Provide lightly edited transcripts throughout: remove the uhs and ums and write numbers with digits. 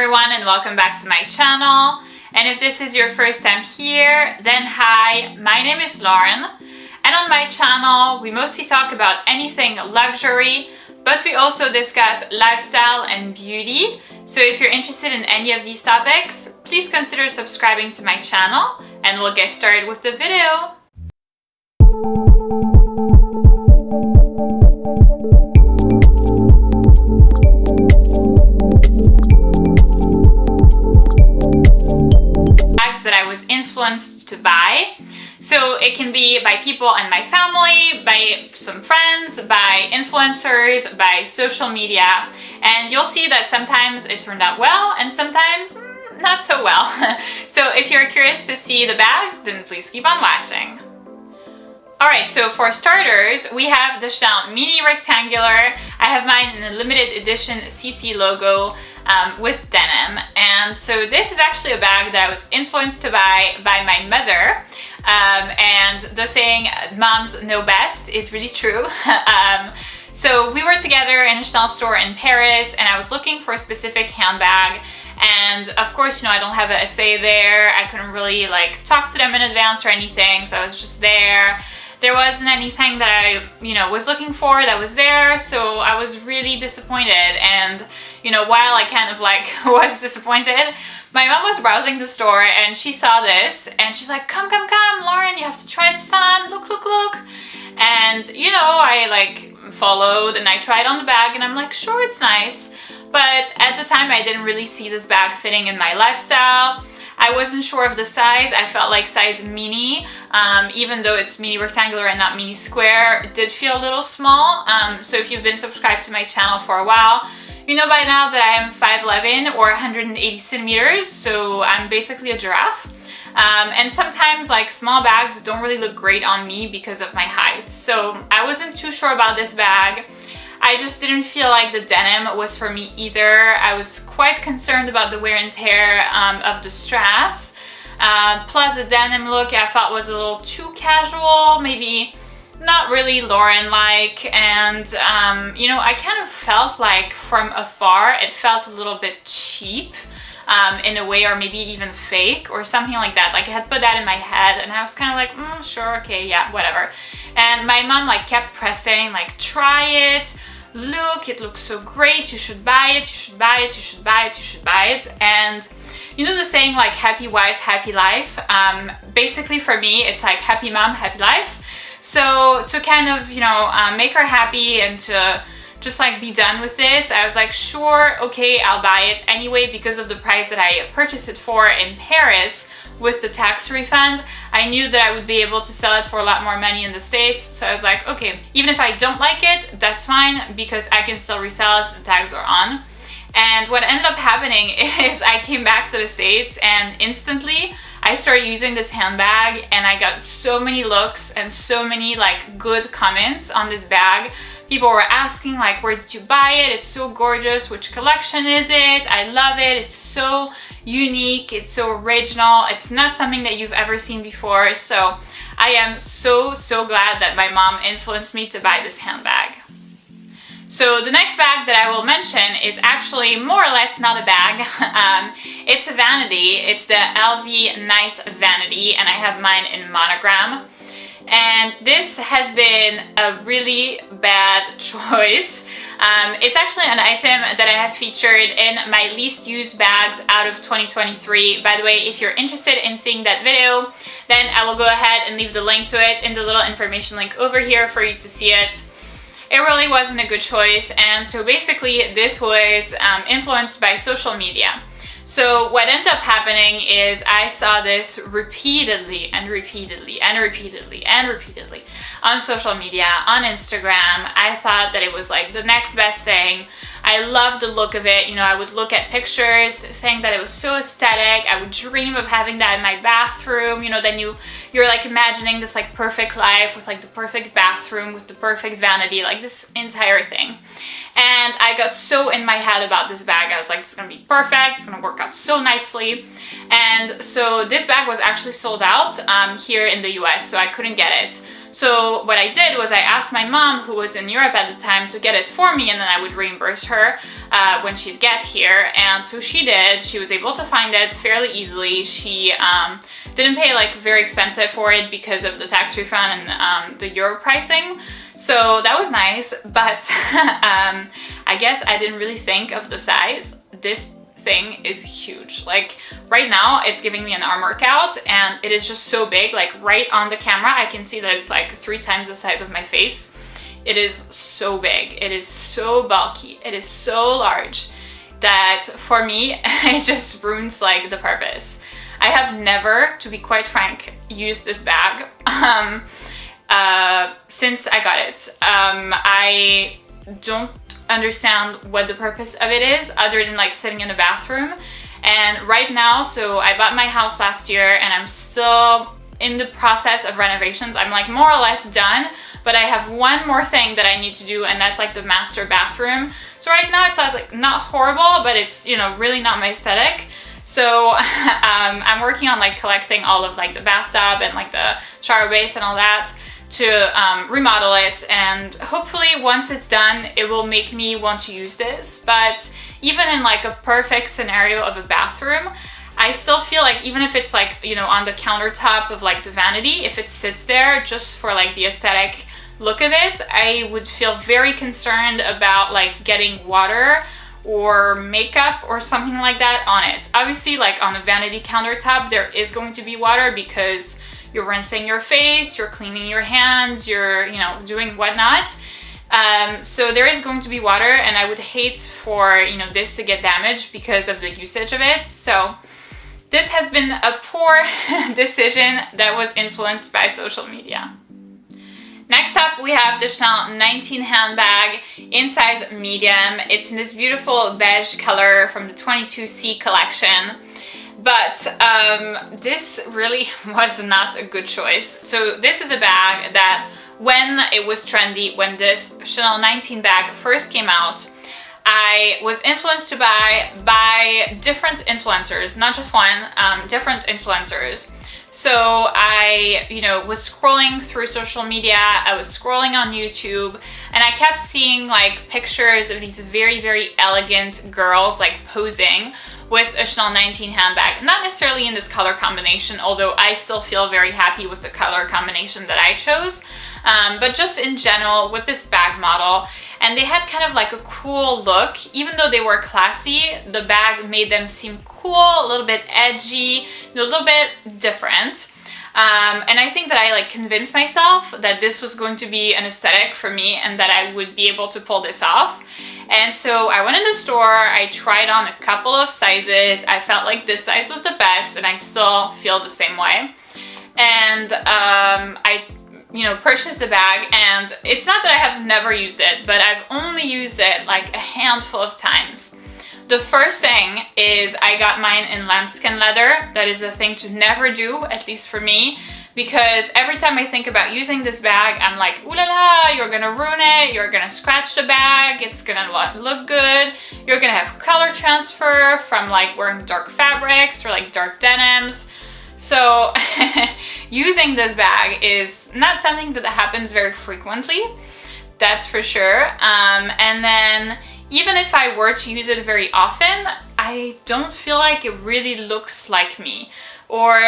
everyone, and welcome back to my channel. And if this is your first time here, then hi, my name is Lauren, and on my channel we mostly talk about anything luxury, but we also discuss lifestyle and beauty. So if you're interested in any of these topics, please consider subscribing to my channel, and we'll get started with the video. That I was influenced to buy. So it can be by people in my family, by some friends, by influencers, by social media. And you'll see that sometimes it turned out well and sometimes not so well. So if you're curious to see the bags, then please keep on watching. Alright, so for starters, we have the Chanel Mini Rectangular. I have mine in a limited edition CC logo with denim. And so this is actually a bag that I was influenced to buy by my mother. And the saying, moms know best, is really true. So we were together in a Chanel store in Paris, and I was looking for a specific handbag. And of course, I don't have a say there. I couldn't really talk to them in advance or anything, so I was just there. There wasn't anything that I, was looking for that was there, so I was really disappointed. And, while I kind of was disappointed, my mom was browsing the store and she saw this and she's like, come, Lauren, you have to try this on, look. And, I followed and I tried on the bag and I'm like, sure, it's nice. But at the time, I didn't really see this bag fitting in my lifestyle. I wasn't sure of the size. I felt like size mini, even though it's mini rectangular and not mini square, it did feel a little small. So if you've been subscribed to my channel for a while, you know by now that I am 5'11" or 180 centimeters, so I'm basically a giraffe. And sometimes small bags don't really look great on me because of my height. So I wasn't too sure about this bag. I just didn't feel like the denim was for me either. I was quite concerned about the wear and tear of the strass. Plus the denim look I felt was a little too casual, maybe not really Lauren-like. And, I kind of felt like from afar it felt a little bit cheap in a way, or maybe even fake or something like that. I had put that in my head and I was kind of like, sure, okay, yeah, whatever. And my mom kept pressing, try it. Look, it looks so great, you should buy it, you should buy it, you should buy it, you should buy it. And the saying happy wife, happy life? Basically for me, it's happy mom, happy life. So to kind of, make her happy and to just be done with this, I was like, sure, okay, I'll buy it anyway because of the price that I purchased it for in Paris. With the tax refund, I knew that I would be able to sell it for a lot more money in the States. So I was like, okay, even if I don't like it, that's fine because I can still resell it, the tags are on. And what ended up happening is I came back to the States and instantly I started using this handbag and I got so many looks and so many good comments on this bag. People were asking where did you buy it? It's so gorgeous. Which collection is it? I love it. It's so unique. It's so original. It's not something that you've ever seen before. So I am so glad that my mom influenced me to buy this handbag. So the next bag that I will mention is actually more or less not a bag. It's a vanity. It's the LV Nice Vanity, and I have mine in monogram. And this has been a really bad choice. It's actually an item that I have featured in my least used bags out of 2023. By the way, if you're interested in seeing that video, then I will go ahead and leave the link to it in the little information link over here for you to see it. It really wasn't a good choice, and so basically this was influenced by social media. So what ended up happening is I saw this repeatedly on social media, on Instagram. I thought that it was the next best thing. I loved the look of it. I would look at pictures saying that it was so aesthetic. I would dream of having that in my bathroom. Then you're imagining this perfect life with the perfect bathroom with the perfect vanity, this entire thing. And I got so in my head about this bag. I was like, it's gonna be perfect, it's gonna work out so nicely. And so this bag was actually sold out here in the US, so I couldn't get it. So what I did was I asked my mom, who was in Europe at the time, to get it for me, and then I would reimburse her when she'd get here. And so she did. She was able to find it fairly easily. She didn't pay like very expensive for it because of the tax refund and the euro pricing. So that was nice, but I guess I didn't really think of the size. This thing is huge. Like right now it's giving me an arm workout, and it is just so big. Like right on the camera I can see that it's like 3 times the size of my face. It is so big, it is so bulky, it is so large that for me it just ruins like the purpose. I have never, to be quite frank, used this bag since I got it. I don't understand what the purpose of it is other than like sitting in the bathroom. And right now, so I bought my house last year and I'm still in the process of renovations. I'm like more or less done, but I have one more thing that I need to do, and that's like the master bathroom. So right now it's like not horrible, but it's, you know, really not my aesthetic. So I'm working on like collecting all of like the bathtub and like the shower base and all that to remodel it, and hopefully once it's done it will make me want to use this. But even in like a perfect scenario of a bathroom, I still feel like even if it's like, you know, on the countertop of like the Vanity, if it sits there just for like the aesthetic look of it, I would feel very concerned about like getting water or makeup or something like that on it. Obviously like on the Vanity countertop there is going to be water because you're rinsing your face, you're cleaning your hands, you're, you know, doing whatnot. So there is going to be water, and I would hate for, you know, this to get damaged because of the usage of it. So this has been a poor decision that was influenced by social media. Next up, we have the Chanel 19 handbag in size medium. It's in this beautiful beige color from the 22C collection. But this really was not a good choice. So this is a bag that when it was trendy, when this Chanel 19 bag first came out, I was influenced to buy by different influencers, not just one, different influencers. So I, you know, was scrolling through social media, I was scrolling on YouTube, and I kept seeing like pictures of these very, very elegant girls like posing with a Chanel 19 handbag. Not necessarily in this color combination, although I still feel very happy with the color combination that I chose, but just in general with this bag model. And they had kind of like a cool look. Even though they were classy, the bag made them seem cool, a little bit edgy, a little bit different. And I think that I like convinced myself that this was going to be an aesthetic for me and that I would be able to pull this off. And so I went in the store, I tried on a couple of sizes, I felt like this size was the best, and I still feel the same way. And I, you know, purchased the bag, and it's not that I have never used it, but I've only used it like a handful of times. The first thing is I got mine in lambskin leather. That is a thing to never do, at least for me, because every time I think about using this bag, I'm like, ooh la la, you're gonna ruin it, you're gonna scratch the bag, it's gonna look good, you're gonna have color transfer from like wearing dark fabrics or like dark denims. So using this bag is not something that happens very frequently, that's for sure. And then even if I were to use it very often, I don't feel like it really looks like me. Or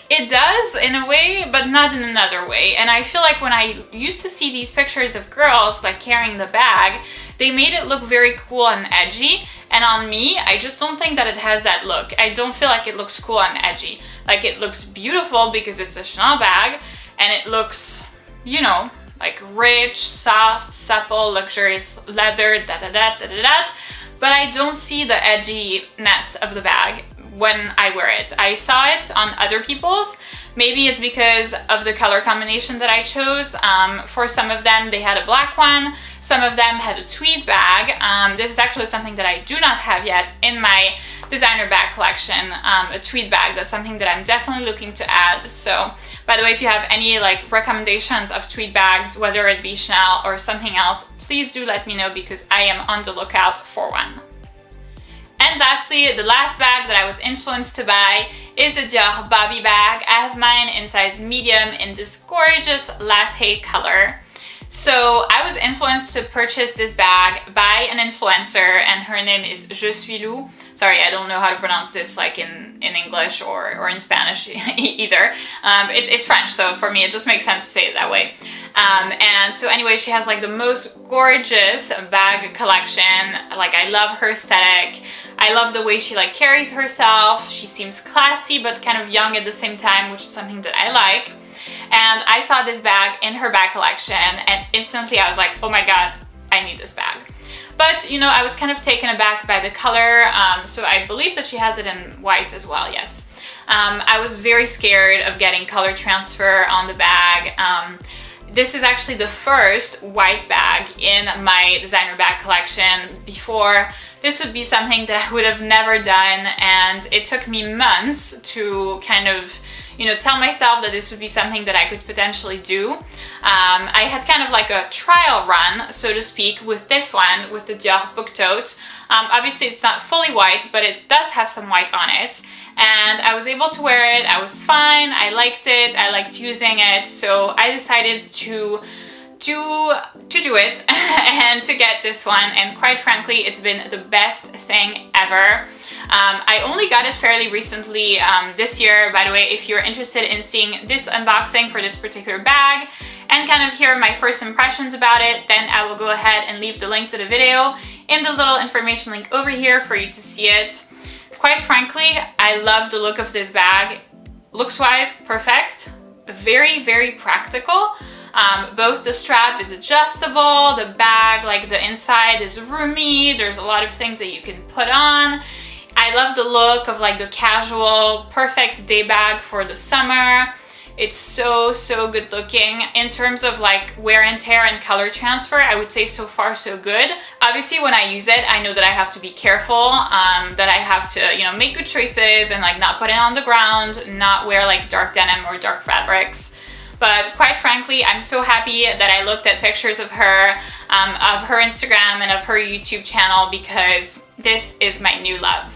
it does in a way, but not in another way. And I feel like when I used to see these pictures of girls like carrying the bag, they made it look very cool and edgy. And on me, I just don't think that it has that look. I don't feel like it looks cool and edgy. Like it looks beautiful because it's a Chanel bag, and it looks, you know, like rich, soft, supple, luxurious leather, da-da-da-da-da-da. But I don't see the edginess of the bag when I wear it. I saw it on other people's. Maybe it's because of the color combination that I chose. For some of them, they had a black one. Some of them had a tweed bag. This is actually something that I do not have yet in my designer bag collection, a tweed bag. That's something that I'm definitely looking to add. So, by the way, if you have any like recommendations of tweed bags, whether it be Chanel or something else, please do let me know because I am on the lookout for one. And lastly, the last bag that I was influenced to buy is the Dior Bobby bag. I have mine in size medium in this gorgeous latte color. So I was influenced to purchase this bag by an influencer, and her name is Je suis Lou. Sorry, I don't know how to pronounce this like in English or in Spanish either. It's French, so for me it just makes sense to say it that way. And so anyway, she has like the most gorgeous bag collection. Like, I love her aesthetic. I love the way she like carries herself. She seems classy but kind of young at the same time, which is something that I like. And I saw this bag in her bag collection and instantly I was like, oh my god, I need this bag. But you know, I was kind of taken aback by the color, so I believe that she has it in white as well, yes. I was very scared of getting color transfer on the bag. This is actually the first white bag in my designer bag collection. Before, this would be something that I would have never done, and it took me months to kind of, you know, tell myself that this would be something that I could potentially do. I had kind of like a trial run, so to speak, with this one, with the Dior Book Tote. Obviously it's not fully white, but it does have some white on it. And I was able to wear it, I was fine, I liked it, I liked using it, so I decided to do it and to get this one, and quite frankly, it's been the best thing ever. I only got it fairly recently this year, by the way. If you're interested in seeing this unboxing for this particular bag and kind of hear my first impressions about it, then I will go ahead and leave the link to the video in the little information link over here for you to see it. Quite frankly, I love the look of this bag. Looks-wise, perfect. Very, very practical. Both the strap is adjustable, the bag, like the inside is roomy, there's a lot of things that you can put on. I love the look of like the casual, perfect day bag for the summer. It's so, so good looking. In terms of like wear and tear and color transfer, I would say so far so good. Obviously when I use it, I know that I have to be careful, that I have to, you know, make good choices and like not put it on the ground, not wear like dark denim or dark fabrics. But quite frankly, I'm so happy that I looked at pictures of her Instagram and of her YouTube channel, because this is my new love.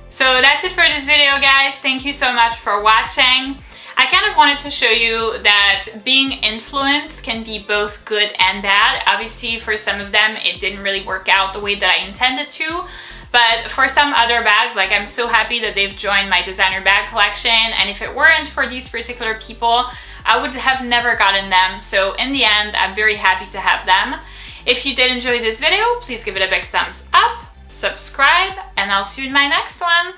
So that's it for this video, guys. Thank you so much for watching. I kind of wanted to show you that being influenced can be both good and bad. Obviously, for some of them, it didn't really work out the way that I intended to. But for some other bags, like, I'm so happy that they've joined my designer bag collection. And if it weren't for these particular people, I would have never gotten them. So in the end, I'm very happy to have them. If you did enjoy this video, please give it a big thumbs up, subscribe, and I'll see you in my next one.